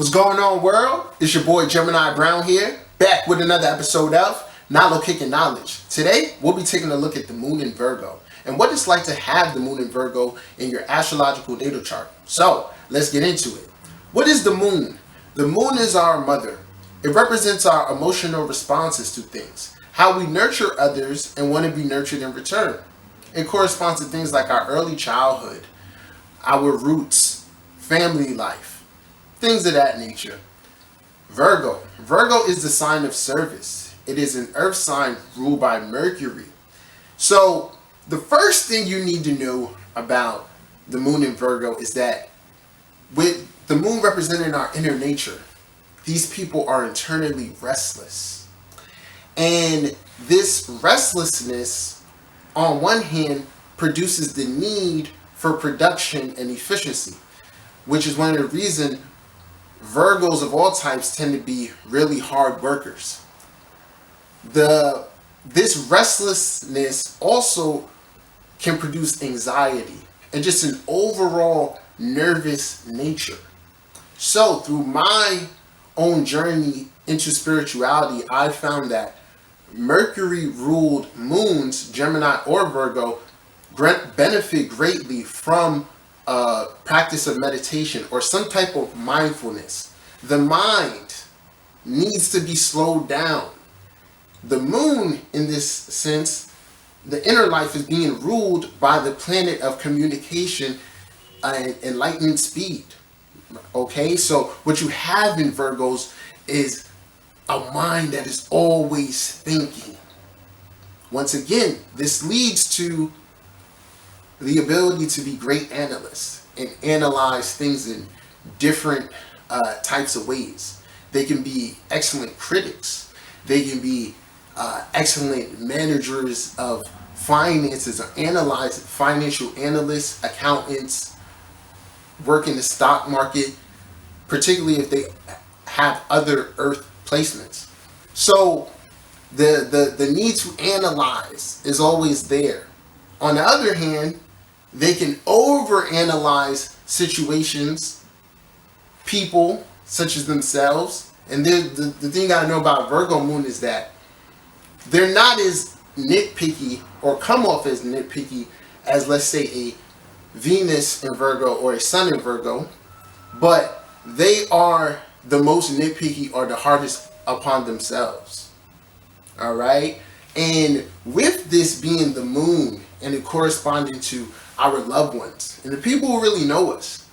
What's going on, world? It's your boy Gemini Brown here, back with another episode of Knowledge Kicking Knowledge. Today, we'll be taking a look at the moon in Virgo and what it's like to have the moon in Virgo in your astrological natal chart. So, let's get into it. What is the moon? The moon is our mother. It represents our emotional responses to things, how we nurture others and want to be nurtured in return. It corresponds to things like our early childhood, our roots, family life, things of that nature. Virgo. Virgo is the sign of service. It is an earth sign ruled by Mercury. So the first thing you need to know about the moon in Virgo is that with the moon representing our inner nature, these people are internally restless. And this restlessness, on one hand, produces the need for production and efficiency, which is one of the reasons Virgos of all types tend to be really hard workers. This restlessness also can produce anxiety and just an overall nervous nature. So through my own journey into spirituality, I found that Mercury ruled moons, Gemini or Virgo, benefit greatly from practice of meditation or some type of mindfulness. The mind needs to be slowed down. The moon, in this sense, the inner life is being ruled by the planet of communication and lightning speed. Okay, so what you have in Virgos is a mind that is always thinking. Once again, this leads to the ability to be great analysts and analyze things in different types of ways. They can be excellent critics. They can be excellent managers of finances or analyze financial analysts, accountants, work in the stock market, particularly if they have other earth placements. So the need to analyze is always there. On the other hand, they can overanalyze situations, people such as themselves. And the thing you gotta know about Virgo moon is that they're not as nitpicky or come off as nitpicky as, let's say, a Venus in Virgo or a Sun in Virgo, but they are the most nitpicky or the hardest upon themselves. All right? And with this being the moon and it corresponding to our loved ones and the people who really know us,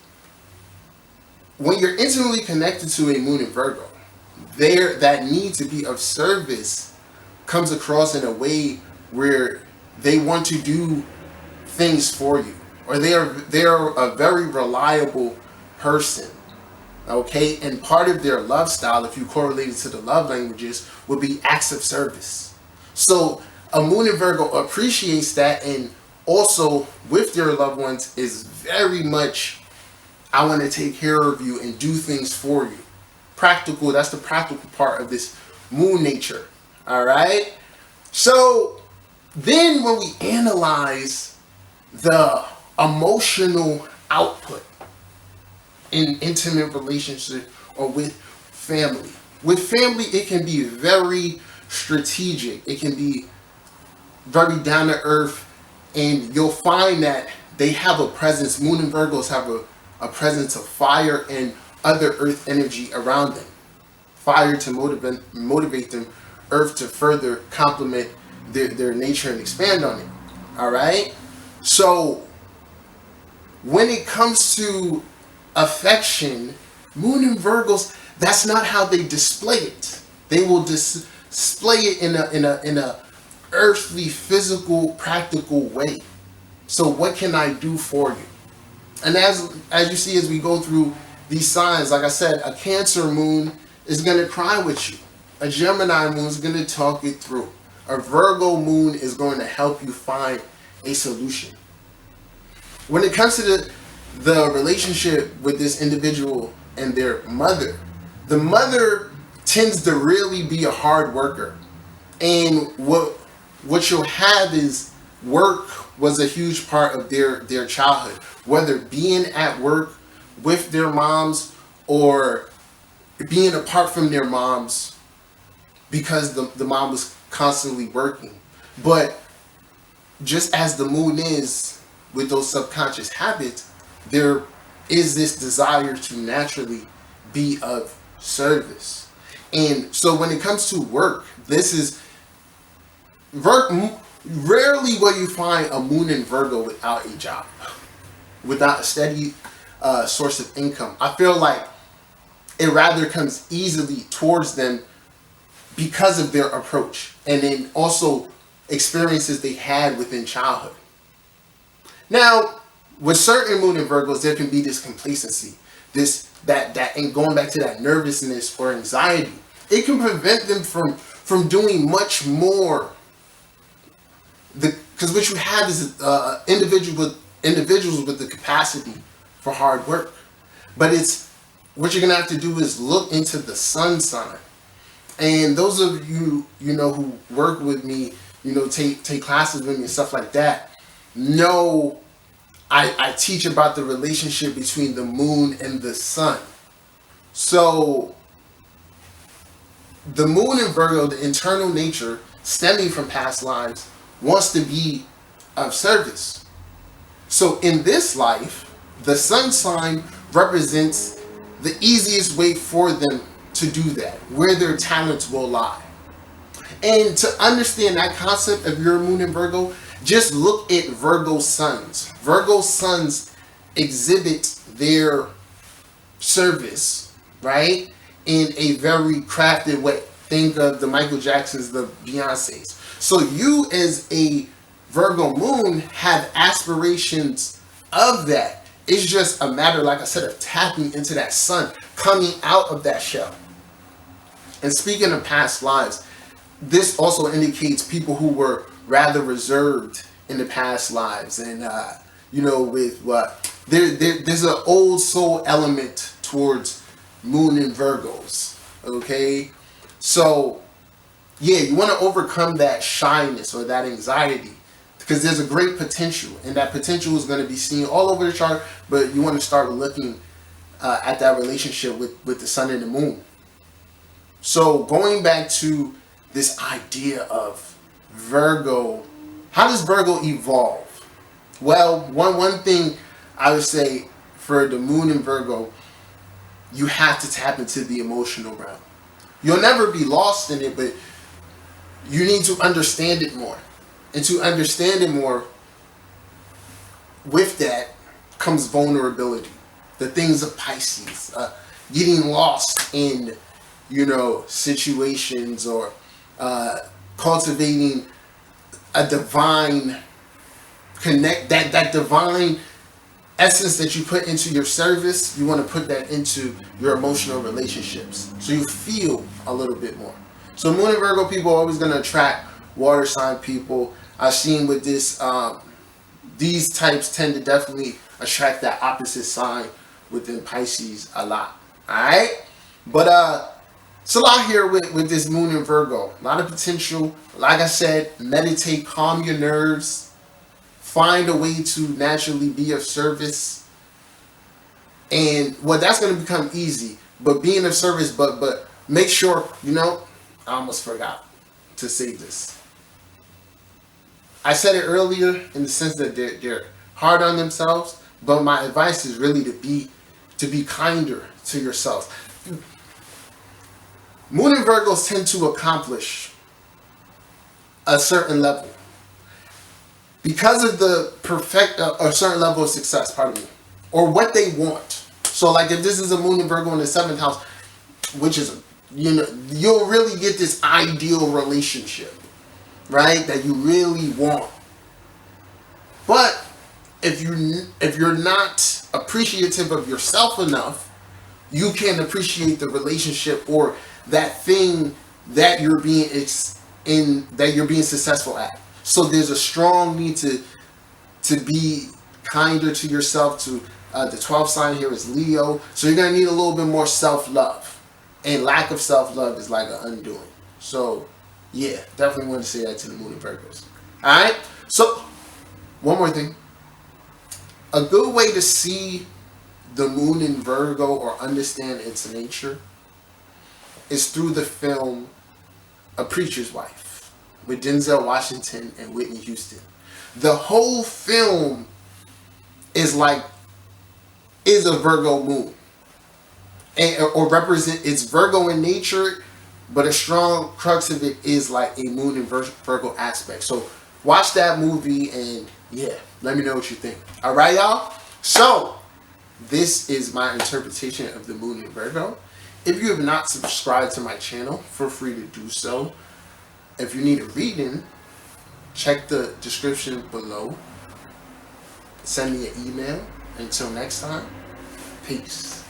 when you're intimately connected to a moon in Virgo, that need to be of service comes across in a way where they want to do things for you, or they're a very reliable person. Okay, and part of their love style, if you correlate it to the love languages, would be acts of service. So a moon in Virgo appreciates that, and also with their loved ones is very much, I want to take care of you and do things for you. Practical, that's the practical part of this moon nature. All right. So then when we analyze the emotional output in intimate relationship or with family, it can be very strategic. It can be very down to earth, and you'll find that they have a presence. Moon and Virgos have a presence of fire and other earth energy around them. Fire to motivate them, earth to further complement their nature and expand on it. All right? So when it comes to affection, Moon and Virgos, that's not how they display it. They will display it in a earthly, physical, practical way. So what can I do for you? And as you see, as we go through these signs, like I said, a Cancer moon is going to cry with you. A Gemini moon is going to talk it through. A Virgo moon is going to help you find a solution. When it comes to the relationship with this individual and their mother, the mother tends to really be a hard worker. And what you'll have is work was a huge part of their childhood. Whether being at work with their moms or being apart from their moms because the mom was constantly working. But just as the moon is with those subconscious habits, there is this desire to naturally be of service. And so when it comes to work, this is rarely will you find a moon in Virgo without a job, without a steady source of income. I feel like it rather comes easily towards them because of their approach, and then also experiences they had within childhood. Now, with certain moon and Virgos, there can be this complacency, and going back to that nervousness or anxiety. It can prevent them from doing much more. Because what you have is individuals with the capacity for hard work. But it's what you're gonna have to do is look into the sun sign. And those of you who work with me, take classes with me and stuff like that, know I teach about the relationship between the moon and the sun. So the moon in Virgo, the internal nature stemming from past lives, wants to be of service. So in this life, the sun sign represents the easiest way for them to do that, where their talents will lie. And to understand that concept of your moon in Virgo, just look at Virgo suns. Virgo suns exhibit their service, right, in a very crafted way. Think of the Michael Jacksons, the Beyoncés. So you as a Virgo moon have aspirations of that. It's just a matter, like I said, of tapping into that sun, coming out of that shell. And speaking of past lives, this also indicates people who were rather reserved in the past lives. And, with what? There's an old soul element towards moon and Virgos, okay? So, yeah, you want to overcome that shyness or that anxiety because there's a great potential, and that potential is going to be seen all over the chart, but you want to start looking at that relationship with the sun and the moon. So going back to this idea of Virgo, how does Virgo evolve? Well, one thing I would say for the moon in Virgo, you have to tap into the emotional realm. You'll never be lost in it, but you need to understand it more. And to understand it more, with that comes vulnerability. The things of Pisces, getting lost in, situations, or cultivating a divine that divine essence that you put into your service. You want to put that into your emotional relationships, so you feel a little bit more. So moon and Virgo people are always going to attract water sign people. I've seen with this, these types tend to definitely attract that opposite sign within Pisces a lot. Alright? But it's a lot here with this moon in Virgo. A lot of potential. Like I said, meditate, calm your nerves, find a way to naturally be of service. And that's going to become easy. But being of service, but make sure, I almost forgot to say this. I said it earlier in the sense that they're hard on themselves, but my advice is really to be kinder to yourselves. Moon and Virgos tend to accomplish a certain level because of a certain level of success, pardon me, or what they want. So like if this is a moon and Virgo in the 7th house, which is, you'll really get this ideal relationship, right, that you really want. But if you're not appreciative of yourself enough, you can't appreciate the relationship or that thing that you're being successful at. So there's a strong need to be kinder to yourself. To the 12th sign here is Leo, so you're gonna need a little bit more self-love, and lack of self-love is like an undoing. So yeah, definitely want to say that to the moon and Virgos. Alright, so one more thing. A good way to see the moon in Virgo or understand its nature is through the film A Preacher's Wife with Denzel Washington and Whitney Houston. The whole film is a Virgo moon. Or represent, it's Virgo in nature, but a strong crux of it is like a moon in Virgo aspect. So watch that movie and yeah, let me know what you think. Alright, y'all? So this is my interpretation of the moon in Virgo. If you have not subscribed to my channel, feel free to do so. If you need a reading, check the description below. Send me an email. Until next time, peace.